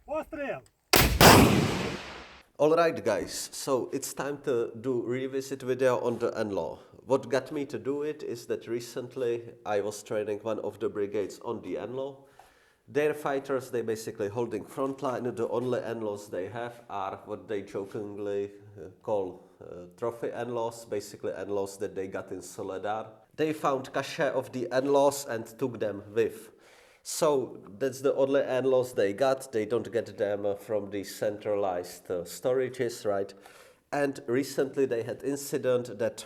Пострел! Alright guys, so it's time to do revisit video on the NLAW. What got me to do it is that recently I was training one of the brigades on the NLAW. Their fighters, they basically holding front line. The only NLAWs they have are what they jokingly call trophy NLAWs, basically NLAWs that they got in Soledar. They found cache of the NLAWs and took them with. So that's the only NLAWs they got. They don't get them from the centralized storages, right? And recently they had incident that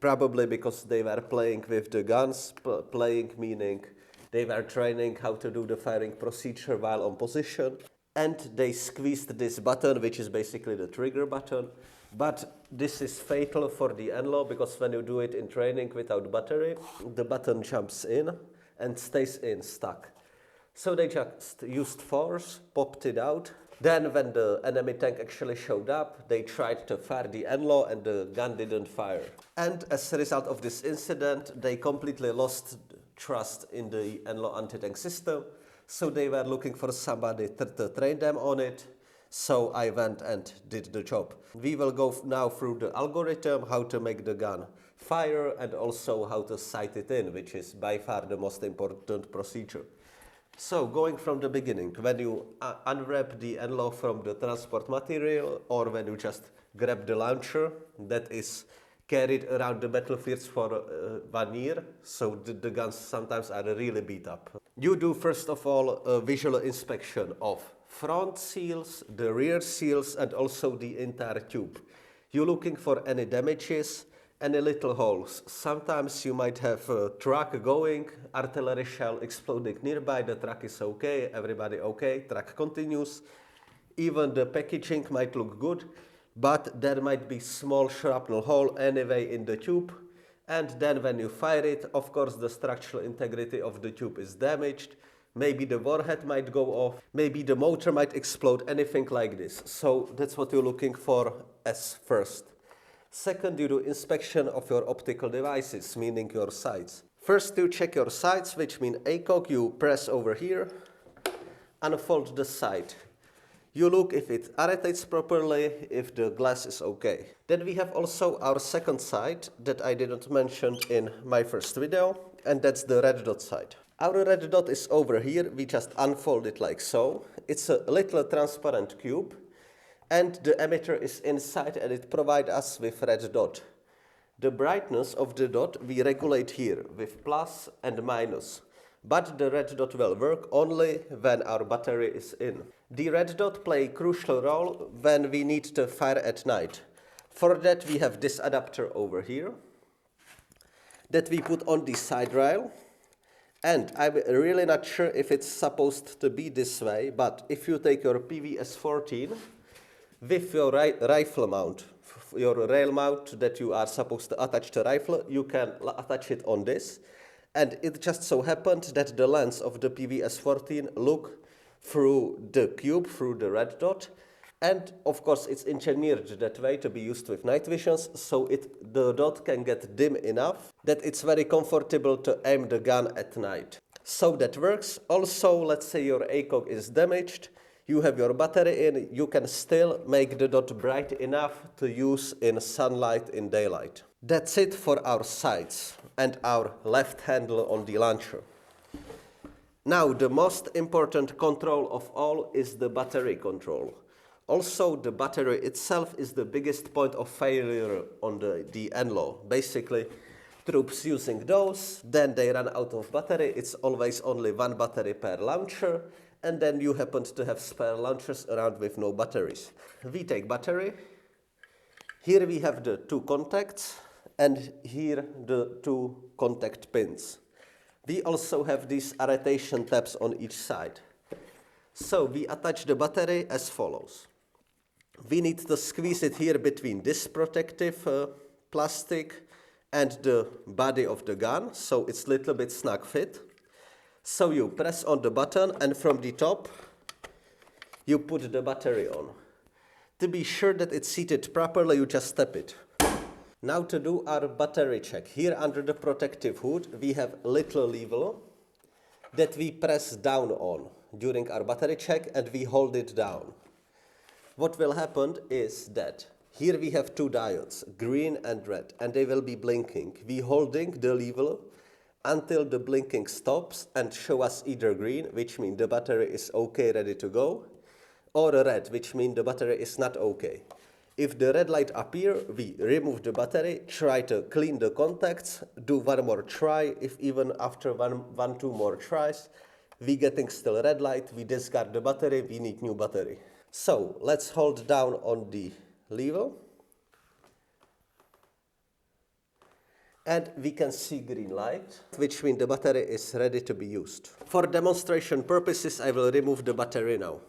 probably because they were playing with the guns, playing meaning they were training how to do the firing procedure while on position, and they squeezed this button, which is basically the trigger button. But this is fatal for the NLAW because when you do it in training without battery, the button jumps in and stays in, stuck. So they just used force, popped it out. Then when the enemy tank actually showed up, they tried to fire the NLAW and the gun didn't fire. And as a result of this incident, they completely lost trust in the NLAW anti-tank system. So they were looking for somebody to train them on it. So I went and did the job. We will go now through the algorithm, how to make the gun fire and also how to sight it in, which is by far the most important procedure. So, going from the beginning, when you unwrap the NLAW from the transport material or when you just grab the launcher that is carried around the battlefields for 1 year, so the guns sometimes are really beat up. You do first of all a visual inspection of front seals, the rear seals and also the entire tube. You're looking for any damages, any little holes. Sometimes you might have a truck going, artillery shell exploding nearby, the truck is okay, everybody okay, truck continues. Even the packaging might look good, but there might be small shrapnel hole anyway in the tube. And then when you fire it, of course the structural integrity of the tube is damaged. Maybe the warhead might go off, maybe the motor might explode, anything like this. So that's what you're looking for as first. Second, you do inspection of your optical devices, meaning your sights. First, you check your sights, which mean ACOG. You press over here, unfold the sight. You look if it arretates properly, if the glass is okay. Then we have also our second sight that I didn't mention in my first video, and that's the red dot sight. Our red dot is over here. We just unfold it like so. It's a little transparent cube. And the emitter is inside and it provides us with red dot. The brightness of the dot we regulate here with plus and minus. But the red dot will work only when our battery is in. The red dot plays a crucial role when we need to fire at night. For that we have this adapter over here that we put on the side rail. And I'm really not sure if it's supposed to be this way, but if you take your PVS-14 with your rifle mount, your rail mount that you are supposed to attach to rifle, you can attach it on this. And it just so happened that the lens of the PVS-14 look through the cube, through the red dot. And of course it's engineered that way to be used with night visions, so the dot can get dim enough that it's very comfortable to aim the gun at night. So that works. Also, let's say your ACOG is damaged. You have your battery in, you can still make the dot bright enough to use in sunlight in daylight. That's it for our sights and our left handle on the launcher. Now the most important control of all is the battery control. Also the battery itself is the biggest point of failure on the NLAW. Basically troops using those, then they run out of battery, it's always only one battery per launcher. And then you happen to have spare launchers around with no batteries. We take battery. Here we have the two contacts and here the two contact pins. We also have these arretation tabs on each side. So we attach the battery as follows. We need to squeeze it here between this protective plastic and the body of the gun, so it's a little bit snug fit. So you press on the button and from the top you put the battery on. To be sure that it's seated properly, you just tap it. Now to do our battery check. Here under the protective hood we have a little lever that we press down on. during our battery check and we hold it down. What will happen is that here we have two diodes, green and red, and they will be blinking. We holding the lever until the blinking stops and show us either green, which means the battery is okay, ready to go, or red, which means the battery is not okay. If the red light appear, we remove the battery, try to clean the contacts, do one more try. If even after two more tries, we getting still red light, we discard the battery, we need new battery. So let's hold down on the lever. And we can see green light, which means the battery is ready to be used. For demonstration purposes, I will remove the battery now.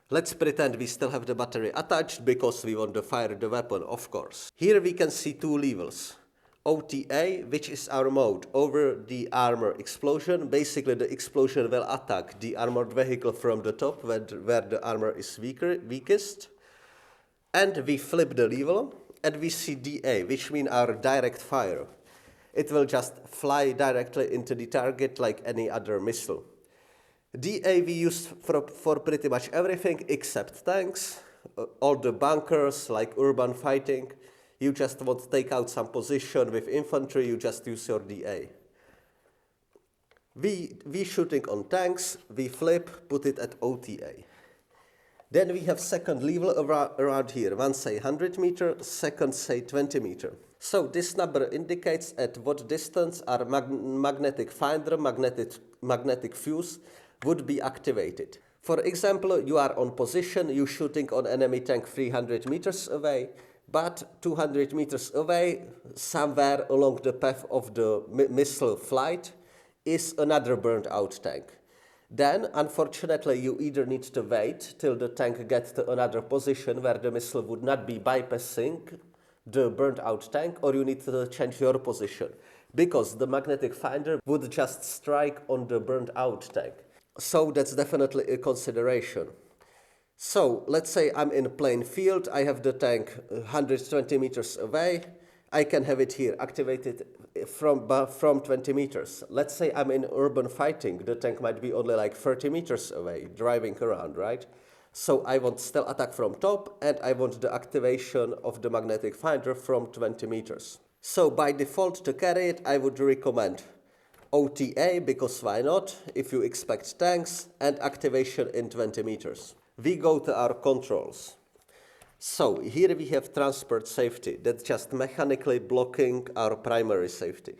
Let's pretend we still have the battery attached because we want to fire the weapon, of course. Here we can see two levels. OTA, which is our mode over the armor explosion. Basically, the explosion will attack the armored vehicle from the top where the armor is weakest. And we flip the lever and we see DA, which means our direct fire. It will just fly directly into the target like any other missile. DA we use for pretty much everything except tanks, all the bunkers like urban fighting. You just want to take out some position with infantry, you just use your DA. We shooting on tanks, we flip, put it at OTA. Then we have second level around here. One say 100 meter, second say 20 meter. So this number indicates at what distance our magnetic finder, magnetic fuse would be activated. For example, you are on position, you shooting on enemy tank 300 meters away, but 200 meters away, somewhere along the path of the missile flight, is another burned out tank. Then, unfortunately, you either need to wait till the tank gets to another position where the missile would not be bypassing the burned out tank, or you need to change your position, because the magnetic finder would just strike on the burned out tank. So that's definitely a consideration. So let's say I'm in a plain field, I have the tank 120 meters away, I can have it here activated from 20 meters. Let's say I'm in urban fighting, the tank might be only like 30 meters away, driving around, right? So I want still attack from top, and I want the activation of the magnetic finder from 20 meters. So by default, to carry it, I would recommend OTA, because why not, if you expect tanks, and activation in 20 meters. We go to our controls. So here we have transport safety, that's just mechanically blocking our primary safety.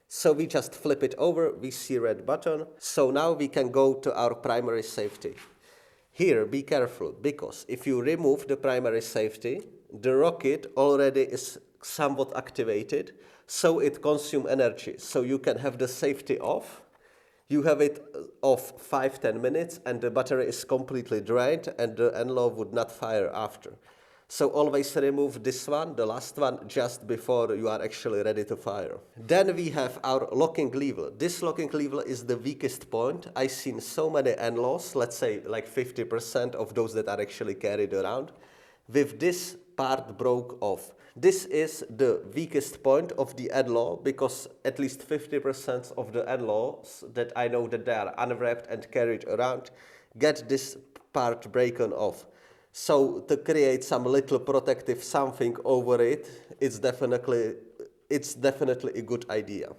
So we just flip it over, we see red button. So now we can go to our primary safety. Here, be careful, because if you remove the primary safety, the rocket already is somewhat activated, so it consumes energy. So you can have the safety off. You have it off 5-10 minutes and the battery is completely drained and the NLAW would not fire after. So always remove this one, the last one, just before you are actually ready to fire. Then we have our locking lever. This locking lever is the weakest point. I've seen so many NLAWs, let's say like 50% of those that are actually carried around, with this part broke off. This is the weakest point of the NLAW because at least 50% of the NLAWs that I know that they are unwrapped and carried around get this part broken off. So to create some little protective something over it, it's definitely a good idea.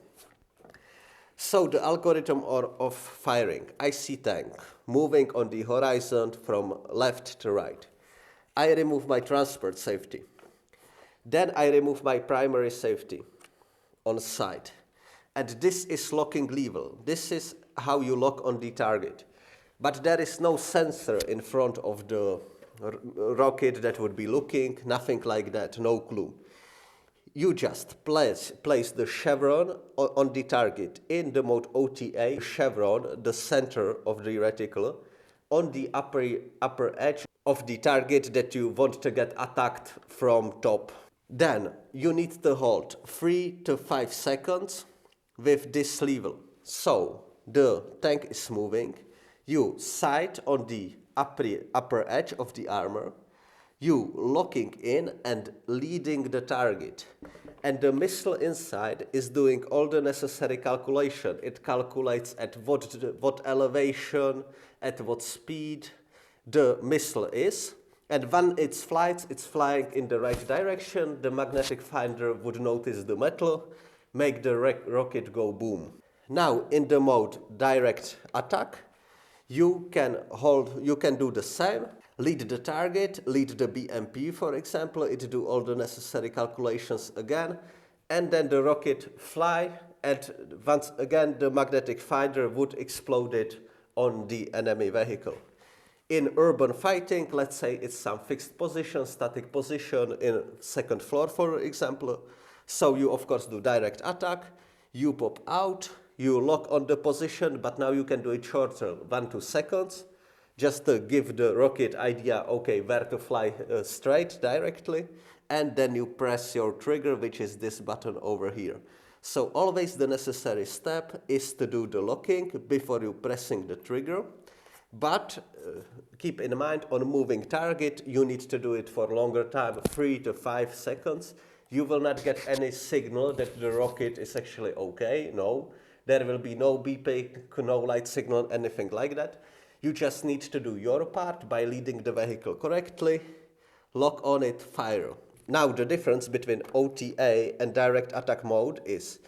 So the algorithm of firing. I see tank moving on the horizon from left to right. I remove my transport safety. Then I remove my primary safety on side. And this is locking lever. This is how you lock on the target. But there is no sensor in front of the rocket that would be looking, nothing like that, no clue. You just place the chevron on the target in the mode OTA, chevron, the center of the reticle, on the upper edge of the target that you want to get attacked from top. Then you need to hold 3 to 5 seconds with this lever. So the tank is moving, you sight on the upper edge of the armor, You locking in and leading the target. And the missile inside is doing all the necessary calculation. It calculates at what elevation, at what speed the missile is. And when it's flying in the right direction. The magnetic finder would notice the metal, make the rocket go boom. Now in the mode direct attack, you can do the same. Lead the target, lead the BMP, for example. It do all the necessary calculations again, and then the rocket fly, and once again the magnetic finder would explode it on the enemy vehicle. In urban fighting, let's say it's some fixed position, static position in second floor, for example. So you of course do direct attack, you pop out, you lock on the position, but now you can do it shorter, 1-2 seconds, just to give the rocket idea, okay, where to fly straight, directly, and then you press your trigger, which is this button over here. So always the necessary step is to do the locking before you pressing the trigger. But keep in mind, on a moving target, you need to do it for a longer time, 3 to 5 seconds. You will not get any signal that the rocket is actually okay, no. There will be no beeping, no light signal, anything like that. You just need to do your part by leading the vehicle correctly, lock on it, fire. Now the difference between OTA and direct attack mode is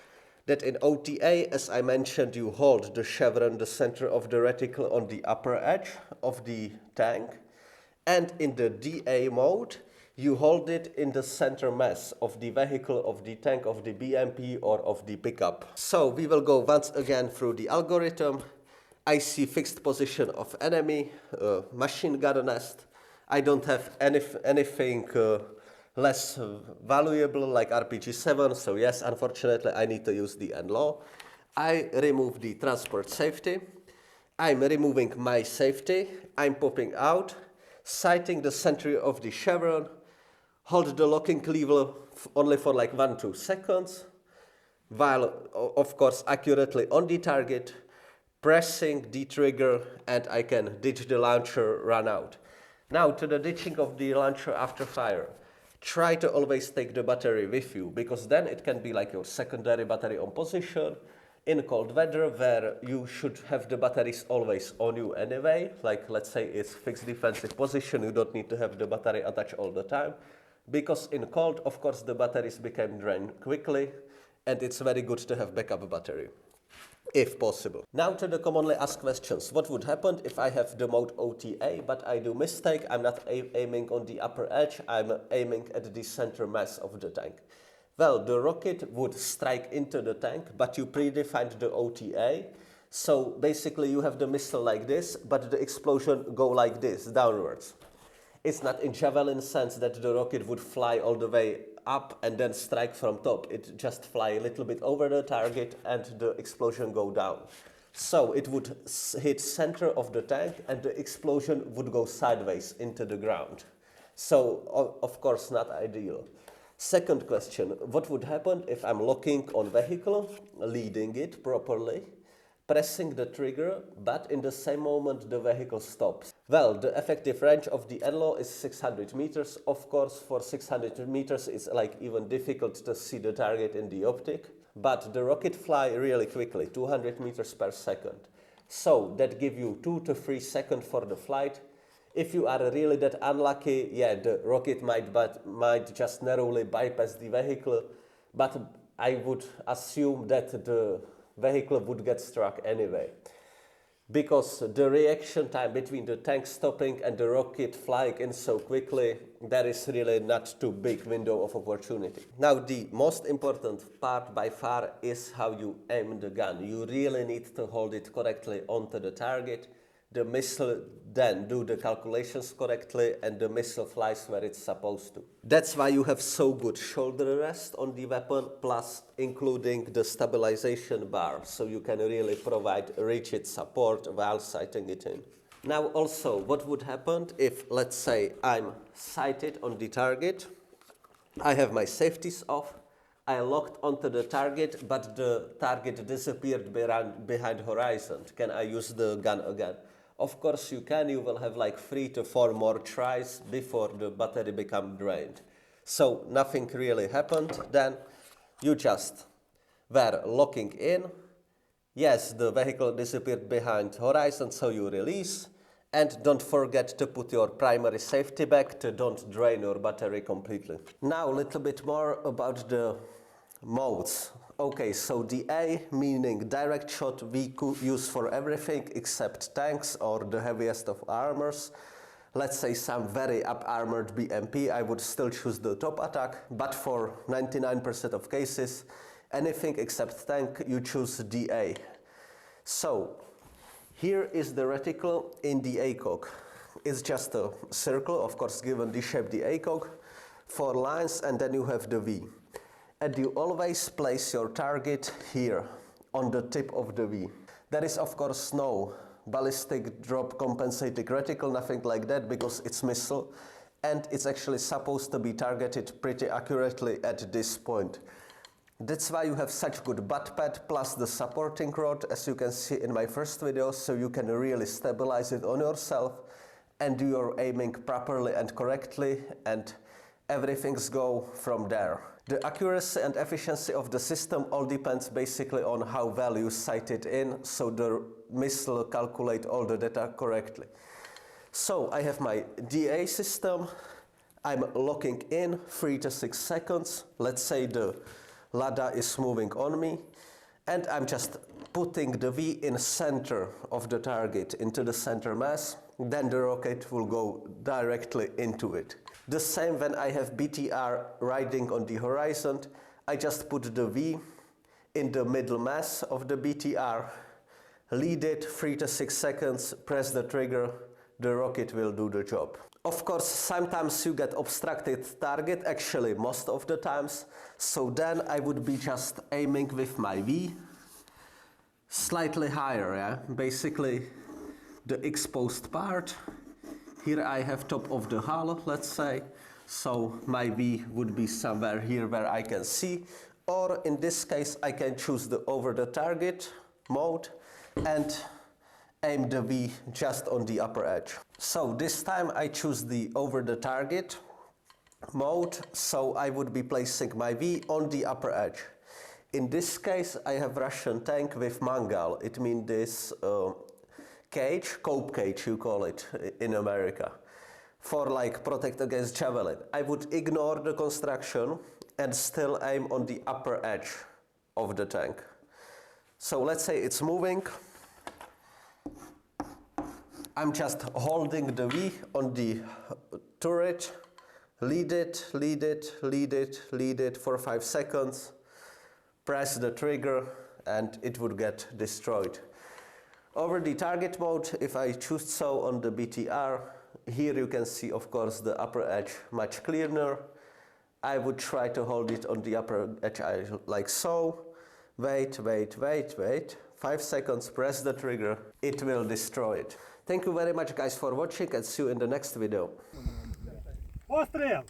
that in OTA, as I mentioned, you hold the chevron, the center of the reticle, on the upper edge of the tank. And in the DA mode, you hold it in the center mass of the vehicle, of the tank, of the BMP, or of the pickup. So we will go once again through the algorithm. I see fixed position of enemy, machine gun nest. I don't have anything less valuable like RPG-7, so yes, unfortunately I need to use the NLAW. I remove the transport safety. I'm removing my safety. I'm popping out, sighting the center of the chevron, hold the locking lever only for like 1-2 seconds, while of course accurately on the target, pressing the trigger, and I can ditch the launcher, run out. Now to the ditching of the launcher after fire. Try to always take the battery with you, because then it can be like your secondary battery on position. In cold weather, where you should have the batteries always on you anyway, like let's say it's fixed defensive position, you don't need to have the battery attached all the time, because in cold, of course, the batteries become drained quickly, and it's very good to have backup battery, if possible. Now to the commonly asked questions. What would happen if I have the mode OTA, but I do mistake, I'm not aiming on the upper edge, I'm aiming at the center mass of the tank? Well, the rocket would strike into the tank, but you predefined the OTA. So basically you have the missile like this, but the explosion go like this, downwards. It's not in javelin sense that the rocket would fly all the way up and then strike from top. It just fly a little bit over the target and the explosion go down. So it would hit center of the tank and the explosion would go sideways into the ground. So of course not ideal. Second question, what would happen if I'm locking on vehicle, leading it properly, pressing the trigger, but in the same moment the vehicle stops? Well, the effective range of the NLAW is 600 meters. Of course, for 600 meters it's like even difficult to see the target in the optic, but the rocket fly really quickly, 200 meters per second. So that give you 2 to 3 seconds for the flight. If you are really that unlucky, yeah, the rocket might just narrowly bypass the vehicle, but I would assume that the vehicle would get struck anyway. Because the reaction time between the tank stopping and the rocket flying in so quickly, there is really not too big window of opportunity. Now the most important part by far is how you aim the gun. You really need to hold it correctly onto the target. The missile then do the calculations correctly and the missile flies where it's supposed to. That's why you have so good shoulder rest on the weapon, plus including the stabilization bar, so you can really provide rigid support while sighting it in. Now also, what would happen if, let's say, I'm sighted on the target, I have my safeties off, I locked onto the target, but the target disappeared behind horizon. Can I use the gun again? Of course you can, you will have like 3 to 4 more tries before the battery become drained. So nothing really happened, then you just were locking in. Yes, the vehicle disappeared behind horizon, so you release. And don't forget to put your primary safety back to don't drain your battery completely. Now a little bit more about the modes. Okay, so the A, meaning direct shot, we could use for everything except tanks or the heaviest of armors. Let's say some very up-armored BMP, I would still choose the top attack, but for 99% of cases, anything except tank, you choose DA. So, here is the reticle in the ACOG. It's just a circle, of course, given the shape the ACOG, 4 lines, and then you have the V. And you always place your target here, on the tip of the V. There is, of course, no ballistic drop compensating reticle, nothing like that, because it's missile, and it's actually supposed to be targeted pretty accurately at this point. That's why you have such good butt pad plus the supporting rod, as you can see in my first video, so you can really stabilize it on yourself and do your aiming properly and correctly, and everything's go from there. The accuracy and efficiency of the system all depends basically on how well you sight it in, so the missile calculate all the data correctly. So I have my DA system, I'm locking in 3 to 6 seconds, let's say the LADA is moving on me, and I'm just putting the V in center of the target, into the center mass, then the rocket will go directly into it. The same when I have BTR riding on the horizon, I just put the V in the middle mass of the BTR, lead it 3 to 6 seconds, press the trigger, the rocket will do the job. Of course, sometimes you get obstructed target, actually most of the times, so then I would be just aiming with my V slightly higher, yeah? Basically the exposed part. Here I have top of the hull, let's say, so my V would be somewhere here where I can see, or in this case I can choose the over the target mode and aim the V just on the upper edge. So this time I choose the over the target mode, so I would be placing my V on the upper edge. In this case I have Russian tank with mangal, it means this cage, cope cage you call it in America, for like protect against javelin. I would ignore the construction and still aim on the upper edge of the tank. So let's say it's moving. I'm just holding the V on the turret, lead it, lead it, lead it, lead it for 5 seconds, press the trigger, and it would get destroyed. Over the target mode, if I choose so on the BTR, here you can see of course the upper edge much clearer. I would try to hold it on the upper edge like so. Wait, wait, wait, wait. 5 seconds, press the trigger, it will destroy it. Thank you very much guys for watching, and see you in the next video. Пострел!